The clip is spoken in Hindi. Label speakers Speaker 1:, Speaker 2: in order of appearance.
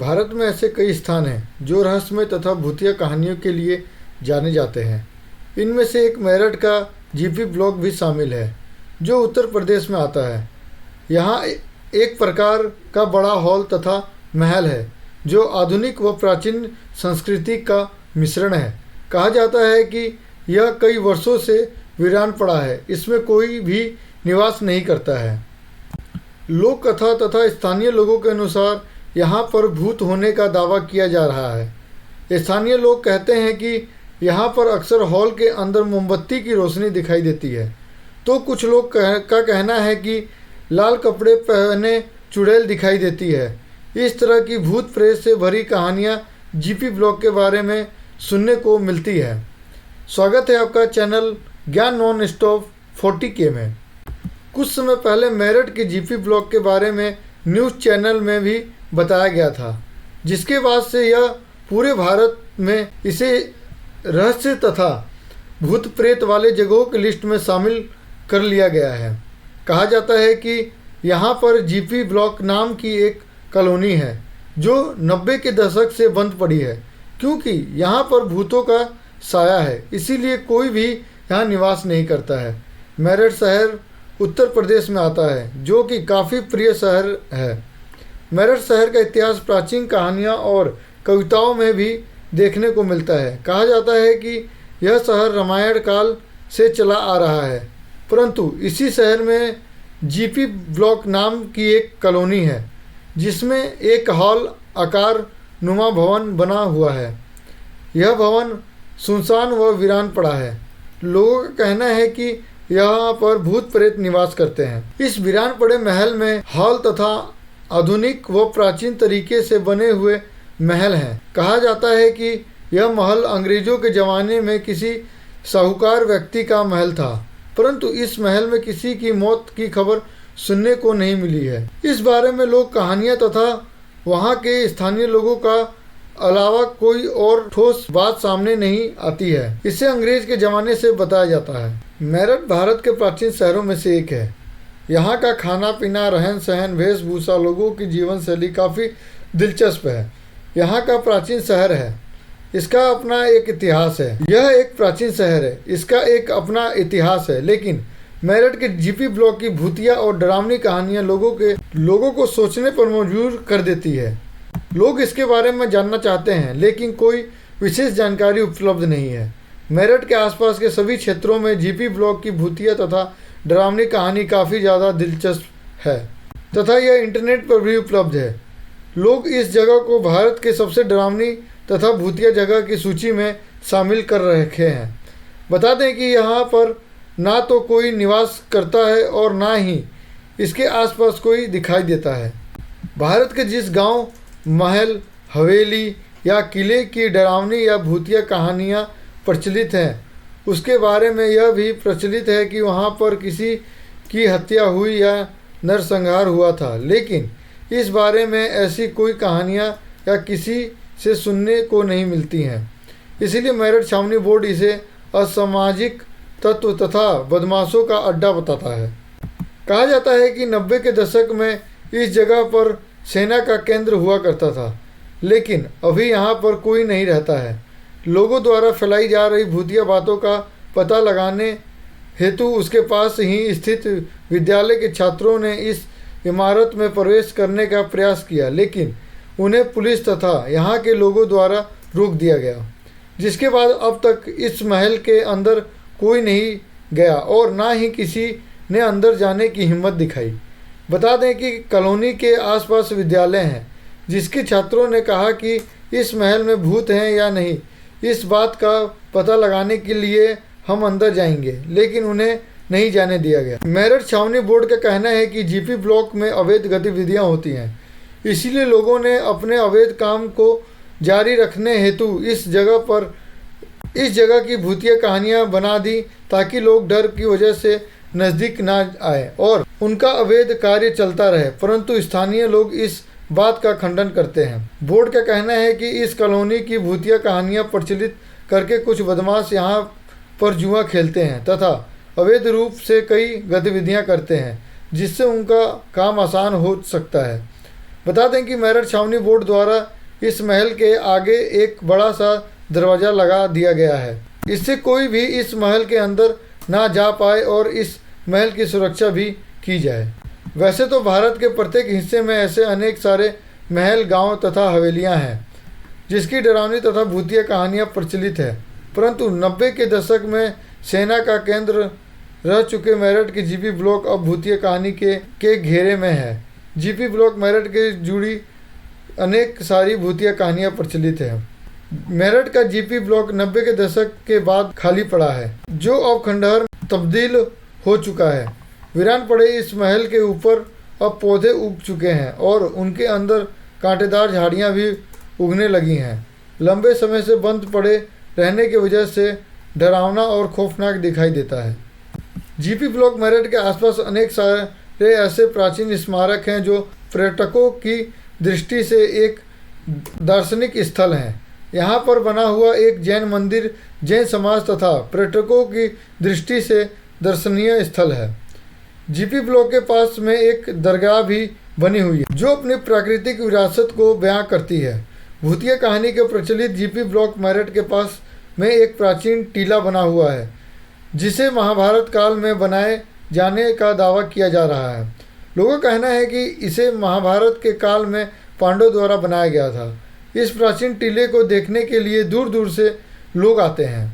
Speaker 1: भारत में ऐसे कई स्थान हैं जो रहस्यमय तथा भूतिया कहानियों के लिए जाने जाते हैं। इनमें से एक मेरठ का जीपी ब्लॉक भी शामिल है, जो उत्तर प्रदेश में आता है। यहाँ एक प्रकार का बड़ा हॉल तथा महल है, जो आधुनिक व प्राचीन संस्कृति का मिश्रण है। कहा जाता है कि यह कई वर्षों से वीरान पड़ा है, इसमें कोई भी निवास नहीं करता है। लोक कथा तथा स्थानीय लोगों के अनुसार यहाँ पर भूत होने का दावा किया जा रहा है। स्थानीय लोग कहते हैं कि यहाँ पर अक्सर हॉल के अंदर मोमबत्ती की रोशनी दिखाई देती है, तो कुछ लोग का कहना है कि लाल कपड़े पहने चुड़ैल दिखाई देती है। इस तरह की भूत प्रेत से भरी कहानियाँ जीपी ब्लॉक के बारे में सुनने को मिलती है। स्वागत है आपका चैनल ज्ञान नॉन स्टॉप 40K में। कुछ समय पहले मेरठ के जीपी ब्लॉक के बारे में न्यूज़ चैनल में भी बताया गया था, जिसके बाद से यह पूरे भारत में इसे रहस्य तथा भूत प्रेत वाले जगहों की लिस्ट में शामिल कर लिया गया है। कहा जाता है कि यहाँ पर जीपी ब्लॉक नाम की एक कॉलोनी है, जो 90 के दशक से बंद पड़ी है, क्योंकि यहाँ पर भूतों का साया है, इसीलिए कोई भी यहाँ निवास नहीं करता है। मेरठ शहर उत्तर प्रदेश में आता है, जो कि काफ़ी प्रिय शहर है। मेरठ शहर का इतिहास प्राचीन कहानियाँ और कविताओं में भी देखने को मिलता है। कहा जाता है कि यह शहर रामायण काल से चला आ रहा है, परंतु इसी शहर में जीपी ब्लॉक नाम की एक कॉलोनी है, जिसमें एक हॉल आकार नुमा भवन बना हुआ है। यह भवन सुनसान व वीरान पड़ा है। लोगों का कहना है कि यहाँ पर भूत प्रेत निवास करते हैं। इस वीरान पड़े महल में हॉल तथा आधुनिक व प्राचीन तरीके से बने हुए महल हैं। कहा जाता है कि यह महल अंग्रेजों के ज़माने में किसी साहूकार व्यक्ति का महल था, परंतु इस महल में किसी की मौत की खबर सुनने को नहीं मिली है। इस बारे में लोक कहानियाँ तथा वहाँ के स्थानीय लोगों का अलावा कोई और ठोस बात सामने नहीं आती है। इसे अंग्रेज के ज़माने से बताया जाता है। मेरठ भारत के प्राचीन शहरों में से एक है। यहाँ का खाना पीना, रहन सहन, वेशभूषा, लोगों की जीवन शैली काफ़ी दिलचस्प है। यहाँ का प्राचीन शहर है, इसका अपना एक इतिहास है। यह एक प्राचीन शहर है, इसका एक अपना इतिहास है। लेकिन मेरठ के जीपी ब्लॉक की भूतिया और डरावनी कहानियाँ लोगों को सोचने पर मजबूर कर देती है। लोग इसके बारे में जानना चाहते हैं, लेकिन कोई विशेष जानकारी उपलब्ध नहीं है। मेरठ के आसपास के सभी क्षेत्रों में जीपी ब्लॉक की भूतिया तथा डरावनी कहानी काफ़ी ज़्यादा दिलचस्प है तथा यह इंटरनेट पर भी उपलब्ध है। लोग इस जगह को भारत के सबसे डरावनी तथा भूतिया जगह की सूची में शामिल कर रखे हैं। बता दें कि यहाँ पर ना तो कोई निवास करता है और ना ही इसके आसपास कोई दिखाई देता है। भारत के जिस गांव, महल, हवेली या किले की डरावनी या भूतिया कहानियाँ प्रचलित हैं, उसके बारे में यह भी प्रचलित है कि वहाँ पर किसी की हत्या हुई या नरसंहार हुआ था। लेकिन इस बारे में ऐसी कोई कहानियाँ या किसी से सुनने को नहीं मिलती हैं। इसीलिए मेरठ छावनी बोर्ड इसे असामाजिक तत्व तथा बदमाशों का अड्डा बताता है। कहा जाता है कि 90 के दशक में इस जगह पर सेना का केंद्र हुआ करता था, लेकिन अभी यहाँ पर कोई नहीं रहता है। लोगों द्वारा फैलाई जा रही भूतिया बातों का पता लगाने हेतु उसके पास ही स्थित विद्यालय के छात्रों ने इस इमारत में प्रवेश करने का प्रयास किया, लेकिन उन्हें पुलिस तथा यहाँ के लोगों द्वारा रोक दिया गया, जिसके बाद अब तक इस महल के अंदर कोई नहीं गया और ना ही किसी ने अंदर जाने की हिम्मत दिखाई। बता दें कि कॉलोनी के आसपास विद्यालय हैं, जिसके छात्रों ने कहा कि इस महल में भूत हैं या नहीं, इस बात का पता लगाने के लिए हम अंदर जाएंगे, लेकिन उन्हें नहीं जाने दिया गया। मेरठ छावनी बोर्ड का कहना है कि जीपी ब्लॉक में अवैध गतिविधियां होती हैं, इसीलिए लोगों ने अपने अवैध काम को जारी रखने हेतु इस जगह की भूतिया कहानियां बना दी, ताकि लोग डर की वजह से नज़दीक ना आए और उनका अवैध कार्य चलता रहे। परंतु स्थानीय लोग इस बात का खंडन करते हैं। बोर्ड का कहना है कि इस कॉलोनी की भूतिया कहानियां प्रचलित करके कुछ बदमाश यहाँ पर जुआ खेलते हैं तथा अवैध रूप से कई गतिविधियां करते हैं, जिससे उनका काम आसान हो सकता है। बता दें कि मेरठ छावनी बोर्ड द्वारा इस महल के आगे एक बड़ा सा दरवाज़ा लगा दिया गया है। इससे कोई भी इस महल के अंदर ना जा पाए और इस महल की सुरक्षा भी की जाए। वैसे तो भारत के प्रत्येक हिस्से में ऐसे अनेक सारे महल, गांव तथा हवेलियां हैं जिसकी डरावनी तथा भूतिया कहानियां प्रचलित है, परंतु 90 के दशक में सेना का केंद्र रह चुके मेरठ के जीपी ब्लॉक अब भूतिया कहानी के घेरे में है। जीपी ब्लॉक मेरठ के जुड़ी अनेक सारी भूतिया कहानियां प्रचलित है। मेरठ का जीपी ब्लॉक 90 के दशक के बाद खाली पड़ा है, जो अब खंडहर तब्दील हो चुका है। वीरान पड़े इस महल के ऊपर अब पौधे उग चुके हैं और उनके अंदर कांटेदार झाड़ियां भी उगने लगी हैं। लंबे समय से बंद पड़े रहने की वजह से डरावना और खौफनाक दिखाई देता है। जीपी ब्लॉक मेरठ के आसपास अनेक सारे ऐसे प्राचीन स्मारक हैं जो पर्यटकों की दृष्टि से एक दार्शनिक स्थल हैं। यहाँ पर बना हुआ एक जैन मंदिर जैन समाज तथा पर्यटकों की दृष्टि से दर्शनीय स्थल है। जीपी ब्लॉक के पास में एक दरगाह भी बनी हुई है जो अपनी प्राकृतिक विरासत को बयां करती है। भूतिया कहानी के प्रचलित जीपी ब्लॉक मेरठ के पास में एक प्राचीन टीला बना हुआ है जिसे महाभारत काल में बनाए जाने का दावा किया जा रहा है। लोगों का कहना है कि इसे महाभारत के काल में पांडवों द्वारा बनाया गया था। इस प्राचीन टीले को देखने के लिए दूर दूर से लोग आते हैं।